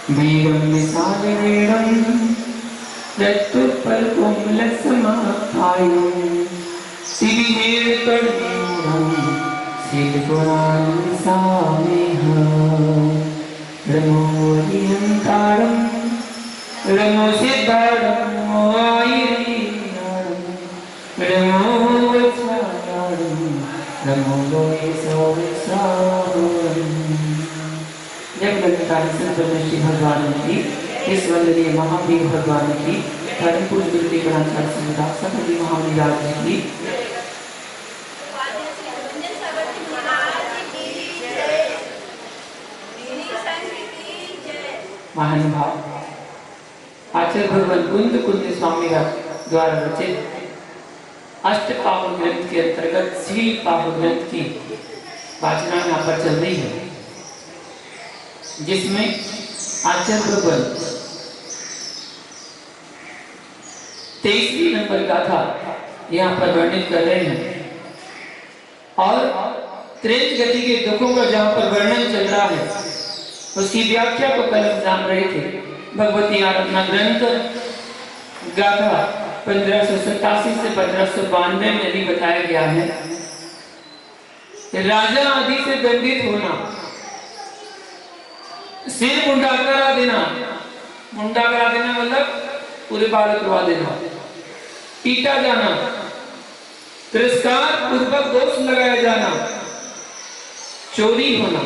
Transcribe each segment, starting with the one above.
मेघं विशालवेगं रक्तोत्पलकोमलसमाप्तायं शिविनेत्रकर्णूरं शीतपुराणसामेहं रमोऽधिहंकारं रमोसिद्धारं मोहायिरीनारं रमोवत्सारं रमो लोकेशोविश्रावरम्। जब ललितानी संतोषी भगवान की इस वंदनीय महावीर भगवान की धर्म पूज्य गुरुदेव ग्रंथाचार्य समुदाय सकल महाविराज की महानुभाव आचार्य भगवान कुंद कुंद स्वामी द्वारा रचित अष्ट पावन ग्रंथ के अंतर्गत शील पावन ग्रंथ की वाचना यहाँ पर चल रही है, जिसमें आचार्य भगवान 23वीं नंबर गाथा यहाँ पर वर्णित कर रहे हैं और त्रेत गति के दुखों का जहाँ पर वर्णन चल रहा है उसकी व्याख्या को कल जान रहे थे। भगवती आराधना ग्रंथ गाथा 1587 से 1592 में भी बताया गया है राजा आदि से दंडित होना, सिर मुंडा करा देना मतलब पूरे बाल करवा देना, पीटा जाना, तिरस्कार पूर्वक दोष लगाया जाना, चोरी होना,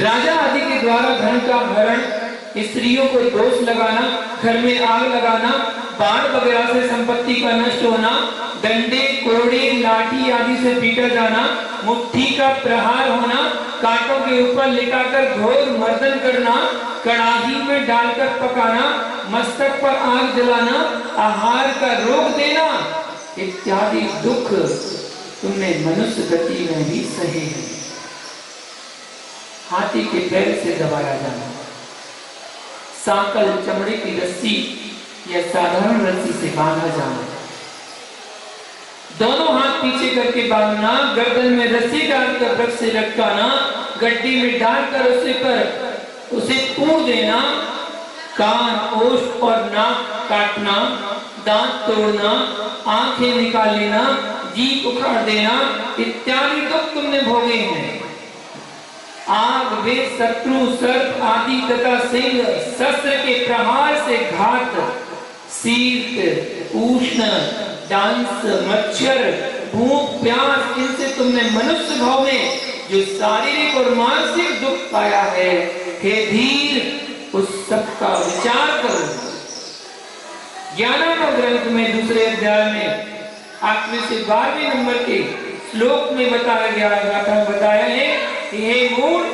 राजा आदि के द्वारा धन का हरण, स्त्रियों को दोष लगाना, घर में आग लगाना, बाढ़ वगैरह से संपत्ति का नष्ट होना, डंडे कोड़े लाठी आदि से पीटा जाना, मुट्ठी का प्रहार होना, कांटों के ऊपर लिटाकर घोर मर्दन करना, कड़ाही में डालकर पकाना, मस्तक पर आग जलाना, आहार का रोक देना इत्यादि दुख तुमने मनुष्य गति में भी सहे हैं। हाथी के पैर से दबाया जाना, सांकल चमड़े की रस्सी या साधारण रस्सी से बांधा जाना, दोनों हाथ पीछे करके बांधना, गर्दन में रस्सी डालकर वृक्ष से लटकाना, गड्डी में डालकर उसे पूर देना, कान, ओष्ठ और नाक काटना, दांत तोड़ना, आंखें निकाल लेना, जीभ उखाड़ देना इत्यादि दुख तुमने भोगे हैं। आग, वेद, शत्रु, सर्प आदि तथा सिंह शस्त्र के प्रहार से घात, शीत, उष्ण, डांस, मच्छर, भूख, प्यास इनसे तुमने मनुष्य भाव में जो शारीरिक और मानसिक दुख पाया है, हे धीर उस सब का विचार करो। ज्ञानानंद ग्रंथ में दूसरे अध्याय में 8वें से 12वें नंबर के श्लोक में बताया गया है कि हे मूढ़,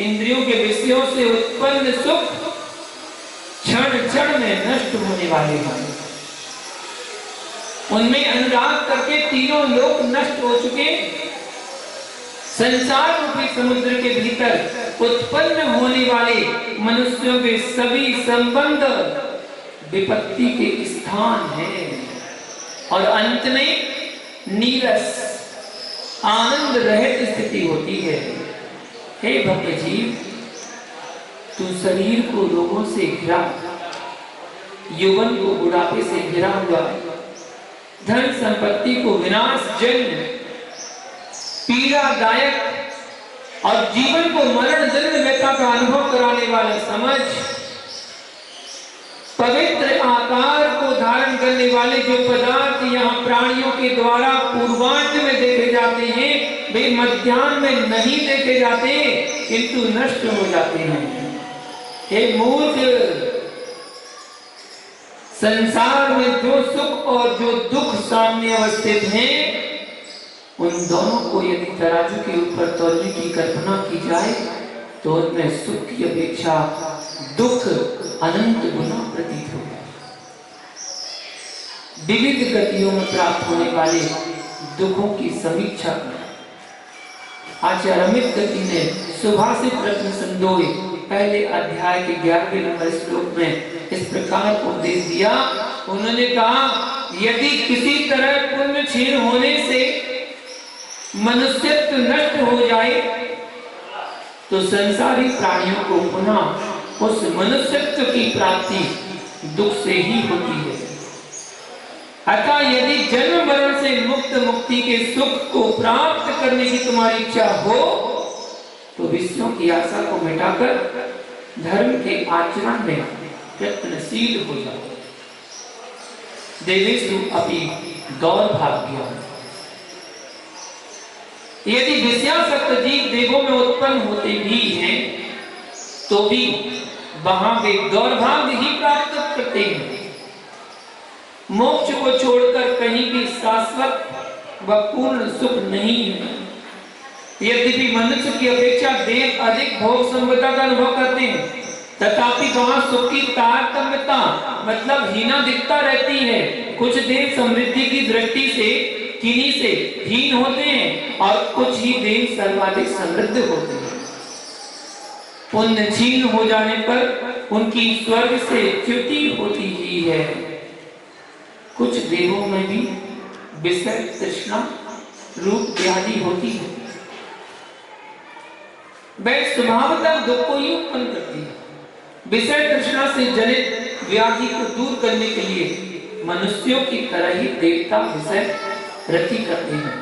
इंद्रियों के विषयों से उत्पन्न सुख क्षण क्षण में नष्ट होने वाले हैं। उनमें अनुराग करके तीनों लोक नष्ट हो चुके। संसार रूपी समुद्र के भीतर उत्पन्न होने वाले मनुष्यों के सभी संबंध विपत्ति के स्थान है और अंत में नीरस आनंद रहित स्थिति होती है। हे भक्त जीव, तू शरीर को रोगों से घिरा, यौवन को बुढ़ापे से घिरा हुआ, धन संपत्ति को विनाशजन्य, पीड़ादायक और जीवन को मरण जन्य व्यथा का अनुभव कराने वाला समझ, पवित्र आकार को धारण करने वाले जो पदार्थ यहाँ प्राणियों के द्वारा पूर्वांश में देखे जाते हैं वे मध्याह्न में नहीं देखे जाते किंतु नष्ट हो जाते हैं। हे मूर्ख, संसार में जो सुख और जो दुख सामने अवस्थित हैं उन दोनों को यदि तराजू के ऊपर तौलने की कल्पना की जाए तो उनमें सुख की अपेक्षा दुख अनंत गुना प्रतीत होगा। विविध गतियों में प्राप्त होने वाले दुखों की समीक्षा आचार्य अमित गति ने सुभाषित रत्न संदोहे पहले अध्याय के 11वें नंबर श्लोक में इस प्रकार उपदेश दिया। उन्होंने कहा, यदि किसी तरह पुण्य क्षीण होने से मनुष्यत्व नष्ट हो जाए तो संसारी प्राणियों को पुनः उस मनुष्यत्व की प्राप्ति दुख से ही होती है। अतः यदि जन्म मरण से मुक्त मुक्ति के सुख को प्राप्त करने की तुम्हारी इच्छा हो तो विषयों की आशा को मिटाकर धर्म के आचरण में यत्नशील हो जाओ। देवेषु अपि दौर्भाग्य। यदि विषयासक्त जीव देवों में उत्पन्न होते भी हैं तो भी वहां वे दौर्भाग्य ही प्राप्त करते हैं। मोक्ष को छोड़कर कहीं भी शाश्वत व पूर्ण सुख नहीं है। यद्यपि मनुष्य की अपेक्षा देव अधिक भोग संपदा का अनुभव करते हैं, तथापि वहां सुख की तारतम्यता मतलब हीना दिखता रहती है। कुछ देव समृद्धि की दृष्टि से किन्हीं से हीन होते हैं और कुछ ही देव सर्वाधिक समृद्ध होते हैं। पुण्य क्षीण हो जाने पर उनकी स्वर्ग से च्युति होती ही है। कुछ देवों में भी विषय तृष्णा रूप व्याधि होती है। वह स्वभावतः दुख को ही उत्पन्न करती है। विषय तृष्णा से जनित व्याधि को दूर करने के लिए मनुष्यों की तरह ही देवता विषय रति करते हैं।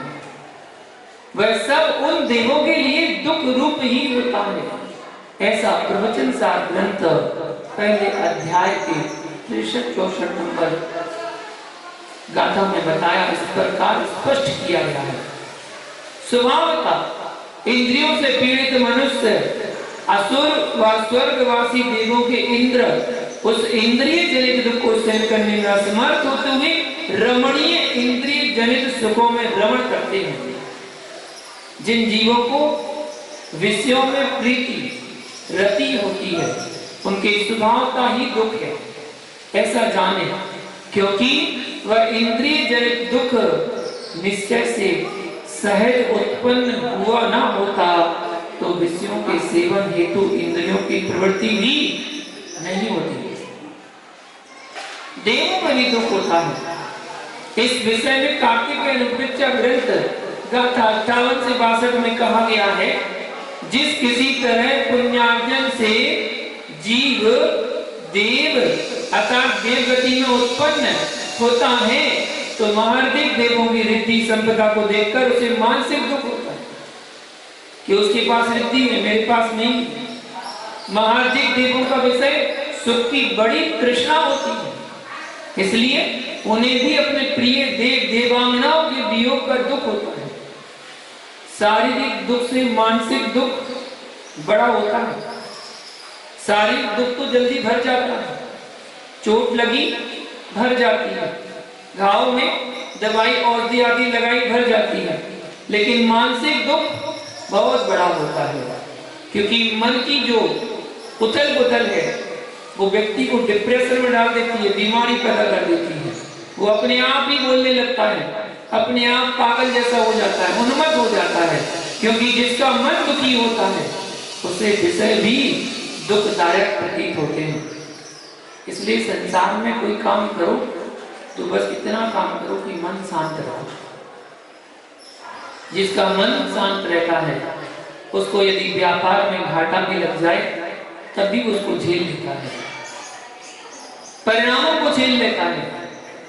वह सब उन देवों के लिए दुख रूप ही होता है। ऐसा प्रवचन सार ग्रंथ पहले अध्याय के 63-64 नंबर गाथा में बताया, इस प्रकार स्पष्ट किया गया है। स्वभावतः इंद्रियों से पीड़ित मनुष्य असुर व स्वर्गवासी देवों के इंद्र उस इंद्रिय जनित दुख को सहन करने में असमर्थ होते हुए रमणीय इंद्रिय जनित सुखों में रमण करते हैं। जिन जीवों को विषयों में प्रीति रति होती है उनके स्वभावता ही दुख है, ऐसा जाने, क्योंकि वह इंद्रिय जनित दुख निश्चय से सहज उत्पन्न हुआ ना होता तो विषयों के सेवन हेतु इंद्रियों की प्रवृत्ति भी नहीं होती। देवों में भी दुख होता है। इस विषय में कार्तिक अनुपृच्छा ग्रंथ गाथा 58 से 62 में कहा गया है, जिस किसी तरह पुण्यार्जन से जीव देव अर्थात देव गति में उत्पन्न होता है तो महार्दिक देवों की रिद्धि संपदा को देखकर उसे मानसिक दुख होता है कि उसके पास रिद्धि है, मेरे पास नहीं। महार्दिक देवों का विषय सुख की बड़ी तृष्णा होती है, इसलिए उन्हें भी अपने प्रिय देव देवांगनाओं के वियोग का दुख होता है। शारीरिक दुख से मानसिक दुख बड़ा होता है। शारीरिक दुख तो जल्दी भर जाता है, चोट लगी भर जाती है, घाव में दवाई औषधि आदि लगाई भर जाती है, लेकिन मानसिक दुख बहुत बड़ा होता है, क्योंकि मन की जो उथल पुथल है वो व्यक्ति को डिप्रेशन में डाल देती है, बीमारी पैदा कर देती है। वो अपने आप ही बोलने लगता है, अपने आप पागल जैसा हो जाता है, उन्मत्त हो जाता है, क्योंकि जिसका मन दुखी होता है उसे विषय भी दुखदायक प्रतीत होते हैं। इसलिए संसार में कोई काम करो तो बस इतना काम करो कि मन शांत रहो। जिसका मन शांत रहता है उसको यदि व्यापार में घाटा भी लग जाए तब भी उसको झेल लेता है, परिणामों को झेल लेता है।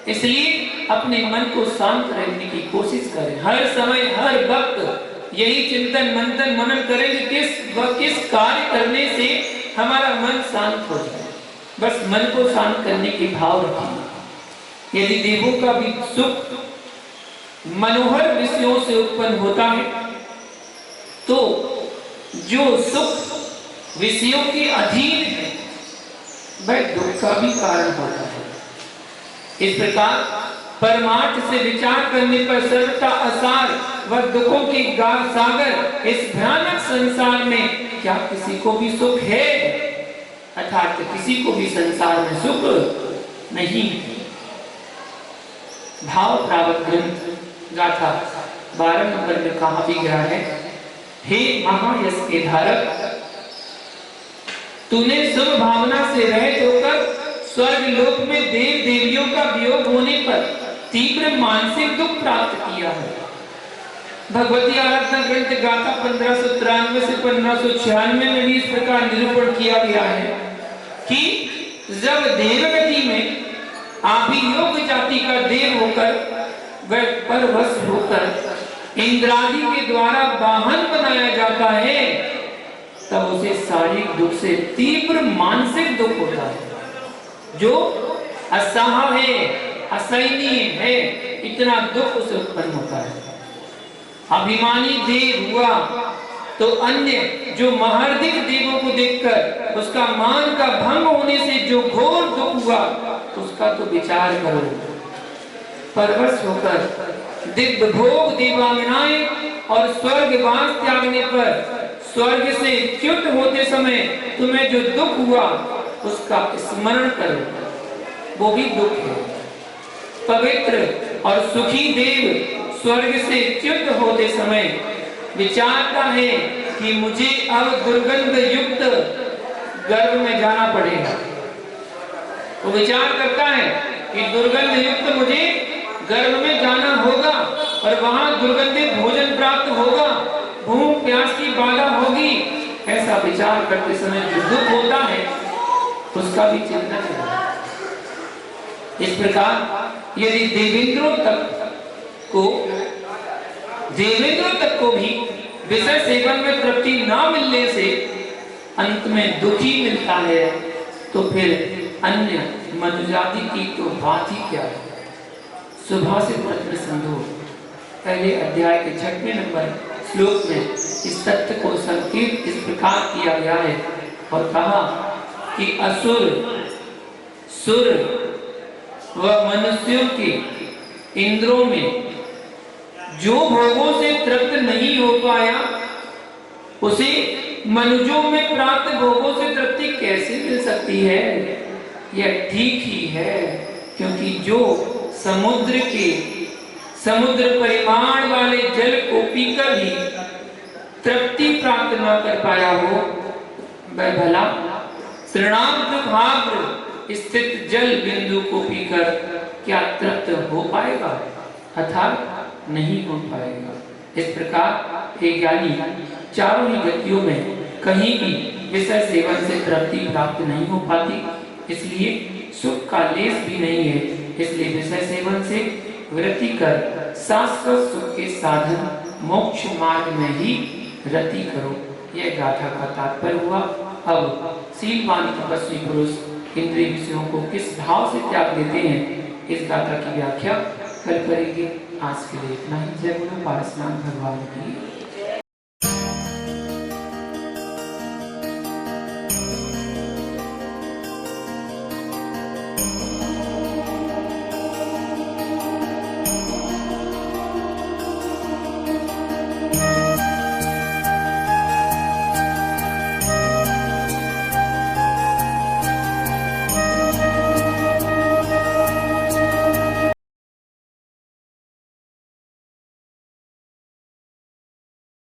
इसलिए अपने मन को शांत रखने की कोशिश करें। हर समय हर वक्त यही चिंतन मंथन मनन करें कि किस कार्य करने से हमारा मन शांत हो जाए। बस मन को शांत करने के भाव रखिए। यदि देवों का भी सुख मनोहर विषयों से उत्पन्न होता है तो जो सुख विषयों के अधीन है वह दुख का भी कारण होता है। इस प्रकार परमार्थ से विचार करने पर सर्वथा असार व दुखों के सागर इस भयानक संसार में क्या किसी को भी सुख है? अर्थात किसी को भी संसार में सुख नहीं है। भाव प्रावत ग्रंथ गाथा 12 नंबर में कहा भी गया है, हे महायश के धारक, तूने शुभ भावना से रहित होकर स्वर्ग लोक में देव देवियों का वियोग होने पर तीव्र मानसिक दुख प्राप्त किया है। भगवती आराधना ग्रंथ गाथा 1593 से 1596 में भी इस प्रकार निरूपण किया गया है जब देवगति में अभियोग जाति का देव होकर वह परवश होकर इंद्रादि के द्वारा वाहन बनाया जाता है, तब उसे शारीरिक दुख से तीव्र मानसिक दुख होता है, जो असह्य है, असहनीय है। इतना दुख उसे उत्पन्न होता है। अभिमानी देव हुआ तो अन्य जो महर्दिक देवों को देखकर उसका मान का भंग होने से जो घोर दुख हुआ, उसका तो विचार करो। परवश होकर दिव्य भोग देवांगनाएं और स्वर्गवास त्यागने पर स्वर्ग से च्युत होते समय तुम्हें जो दुख हुआ, उसका स्मरण करो, वो भी दुख है। पवित्र और सुखी देव स्वर्ग से च्युत होते समय विचारता है कि मुझे अब दुर्गंध युक्त गर्भ में जाना पड़ेगा। वो विचार करता है कि दुर्गंध युक्त मुझे गर्भ में जाना होगा और वहां दुर्गंधित भोजन प्राप्त होगा, भूख प्यास की बाधा होगी। ऐसा विचार करते समय जो दुख होता है, उसका भी चिंतन है। इस प्रकार यदि देवेंद्रों तक को भी विषय सेवन में तृप्ति ना मिलने से अंत में दुखी मिलता है, तो फिर अन्य मनुजाति की तो बात ही क्या है। सुभाषित प्रश्न संधो पहले अध्याय के 6वें नंबर श्लोक में इस तथ्य को संकेत इस प्रकार किया गया है और कहा कि असुर, सुर व मनुष्यों के इंद्रों में जो भोगों से तृप्त नहीं हो पाया, उसे मनुजों में प्राप्त भोगों से तृप्ति कैसे मिल सकती है? यह ठीक ही है, क्योंकि जो समुद्र परिमाण वाले जल को पीकर भी तृप्ति प्राप्त न कर पाया हो, वह भला तृणाग्र स्थित जल बिंदु को पीकर क्या तृप्त हो पाएगा? अर्थात नहीं हो पाएगा। इस प्रकार एक ज्ञानी चारों ही गतियों में कहीं भी विषय सेवन से तृप्ति प्राप्त नहीं हो पाती, इसलिए सुख का लेस भी नहीं है। इसलिए विषय सेवन से वृत्ति कर शाश्वत सुख के साधन मोक्ष मार्ग में ही रति करो। यह गाथा का तात्पर्य हुआ। अब शीलवान तपस्वी पुरुष इंद्रिय विषयों को किस भाव से त्याग देते हैं, इस गाथा की व्याख्या कल करेंगे। आज के लिए इतना ही। जय बोलो पारसनाथ भगवान की।